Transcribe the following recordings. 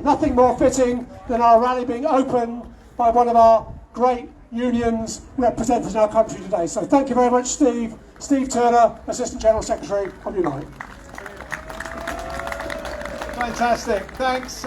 nothing more fitting than our rally being opened by one of our great unions represented in our country today. So thank you very much, Steve. Steve Turner, Assistant General Secretary of Unite. Fantastic. Thanks.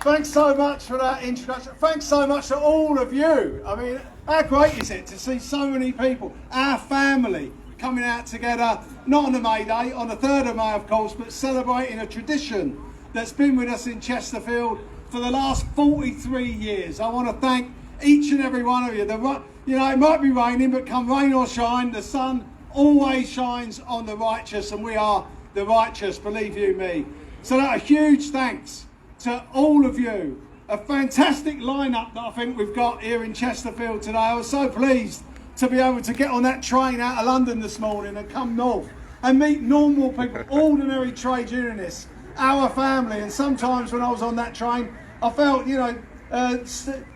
Thanks so much for that introduction. Thanks so much to all of you. I mean, how great is it to see so many people, our family, coming out together, not on the May Day, on the 3rd of May, of course, but celebrating a tradition that's been with us in Chesterfield for the last 43 years. I want to thank each and every one of you. You know, it might be raining, but come rain or shine, the sun always shines on the righteous, and we are the righteous, believe you me. So a huge thanks to all of you. A fantastic lineup that I think we've got here in Chesterfield today. I was so pleased to be able to get on that train out of London this morning and come north and meet normal people, ordinary trade unionists, our family. And sometimes when I was on that train, I felt, you know,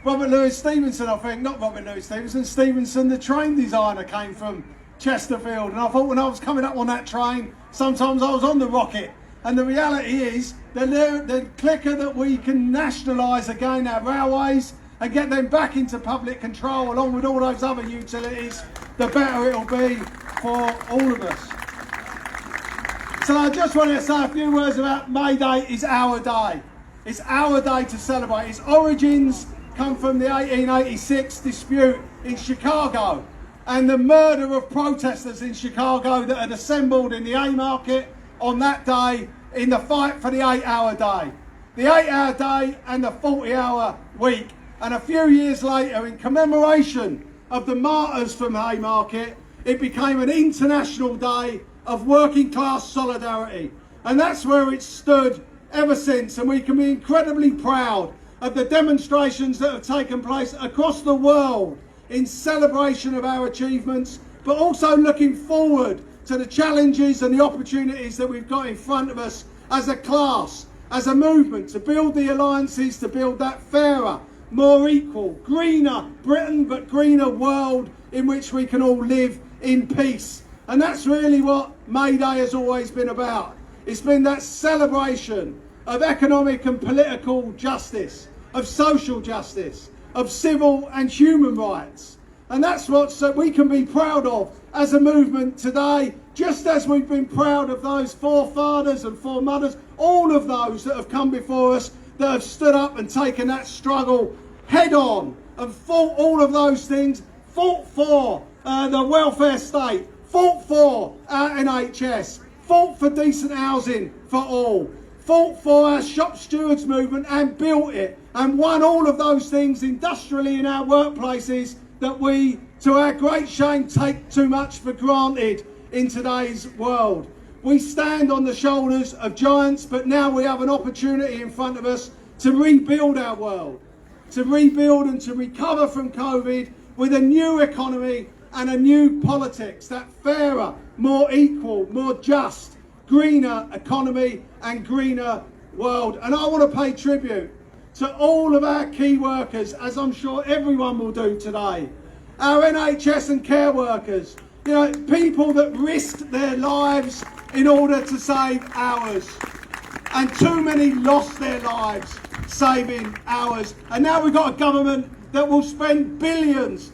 Robert Louis Stevenson, I think, not Robert Louis Stevenson, Stevenson, the train designer, came from Chesterfield. And I thought when I was coming up on that train, sometimes I was on the rocket. And the reality is, the quicker that we can nationalise again our railways and get them back into public control along with all those other utilities, the better it'll be for all of us. So I just wanted to say a few words about May Day is our day. It's our day to celebrate. Its origins come from the 1886 dispute in Chicago and the murder of protesters in Chicago that had assembled in the Haymarket on that day in the fight for the 8-hour day. The 8-hour day and the 40-hour week. And a few years later, in commemoration of the martyrs from Haymarket, it became an international day of working class solidarity. And that's where it stood ever since. And we can be incredibly proud of the demonstrations that have taken place across the world in celebration of our achievements, but also looking forward to the challenges and the opportunities that we've got in front of us as a class, as a movement, to build the alliances, to build that fairer, more equal, greener Britain, but greener world in which we can all live in peace. And that's really what May Day has always been about. It's been that celebration of economic and political justice, of social justice, of civil and human rights. And that's what we can be proud of as a movement today, just as we've been proud of those forefathers and foremothers, all of those that have come before us, that have stood up and taken that struggle head on and fought all of those things, fought for the welfare state, fought for our NHS, fought for decent housing for all, fought for our shop stewards movement and built it, and won all of those things industrially in our workplaces that we, to our great shame, take too much for granted in today's world. We stand on the shoulders of giants, but now we have an opportunity in front of us to rebuild our world, to rebuild and to recover from COVID with a new economy and a new politics, that fairer, more equal, more just, greener economy and greener world. And I want to pay tribute to all of our key workers, as I'm sure everyone will do today. Our NHS and care workers, you know, people that risked their lives in order to save ours. And too many lost their lives saving ours. And now we've got a government that will spend billions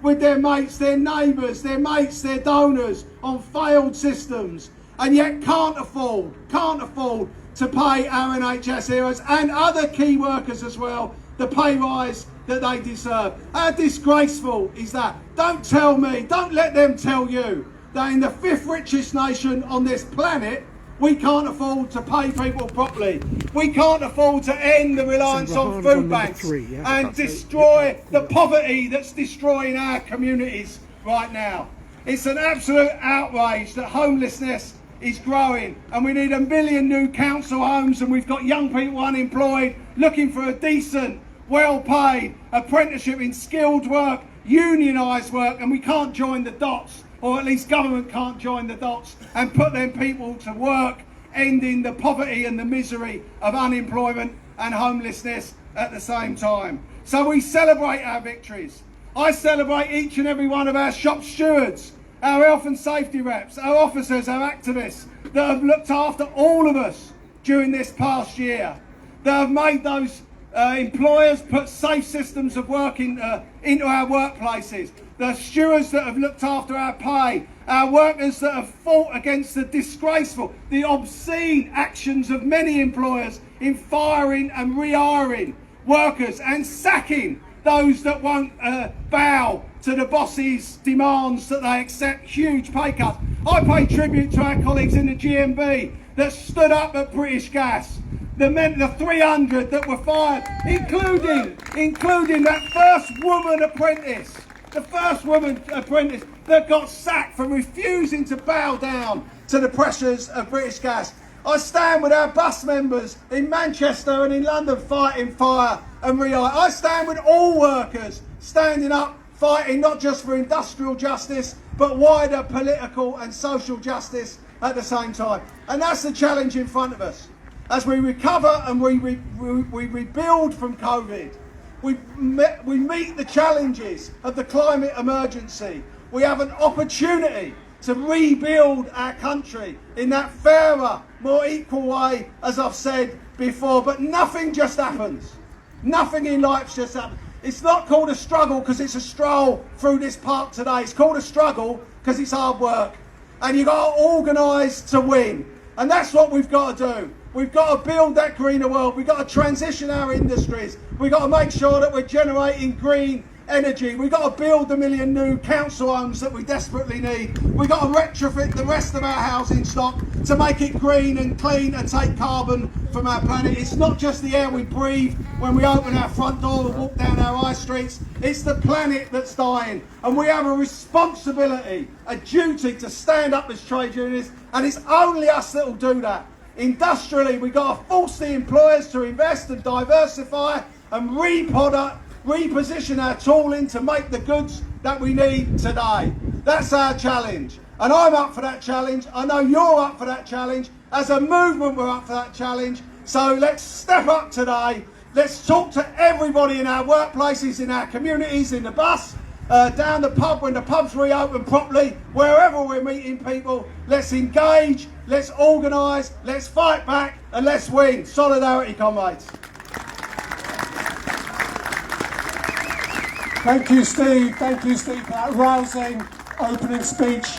with their mates, their neighbours, their mates, their donors on failed systems, and yet can't afford to pay our NHS heroes and other key workers as well the pay rise that they deserve. How disgraceful is that? Don't tell me, don't let them tell you that in the 5th richest nation on this planet, we can't afford to pay people properly. We can't afford to end the reliance on food banks and destroy the poverty that's destroying our communities right now. It's an absolute outrage that homelessness is growing, and we need 1 million new council homes, and we've got young people unemployed looking for a decent, well-paid apprenticeship in skilled work, unionised work, and we can't join the dots, or at least government can't join the dots and put them people to work, ending the poverty and the misery of unemployment and homelessness at the same time. So we celebrate our victories. I celebrate each and every one of our shop stewards, our health and safety reps, our officers, our activists that have looked after all of us during this past year. that have made those employers put safe systems of work into our workplaces, the stewards that have looked after our pay, our workers that have fought against the disgraceful, the obscene actions of many employers in firing and rehiring workers and sacking those that won't bow to the boss's demands that they accept huge pay cuts. I pay tribute to our colleagues in the GMB that stood up at British Gas, the 300 that were fired, including that first woman apprentice, the first woman apprentice that got sacked for refusing to bow down to the pressures of British Gas. I stand with our bus members in Manchester and in London fighting fire and rehire. I stand with all workers standing up, fighting not just for industrial justice, but wider political and social justice at the same time. And that's the challenge in front of us. As we recover and we rebuild from COVID, we meet the challenges of the climate emergency. We have an opportunity to rebuild our country in that fairer, more equal way, as I've said before. But nothing just happens. Nothing in life just happens. It's not called a struggle because it's a stroll through this park today. It's called a struggle because it's hard work. And you've got to organise to win. And that's what we've got to do. We've got to build that greener world. We've got to transition our industries. We've got to make sure that we're generating green energy. We've got to build the million new council homes that we desperately need. We've got to retrofit the rest of our housing stock to make it green and clean and take carbon from our planet. It's not just the air we breathe when we open our front door and walk down our high streets. It's the planet that's dying. And we have a responsibility, a duty to stand up as trade unionists, and it's only us that will do that. Industrially, we've got to force the employers to invest and diversify and reposition our tooling to make the goods that we need today. That's our challenge. And I'm up for that challenge. I know you're up for that challenge. As a movement, we're up for that challenge. So let's step up today. Let's talk to everybody in our workplaces, in our communities, in the bus, down the pub when the pubs reopen properly, wherever we're meeting people. Let's engage, let's organise, let's fight back, and let's win. Solidarity, comrades. Thank you, Steve. Thank you, Steve, for that rousing opening speech.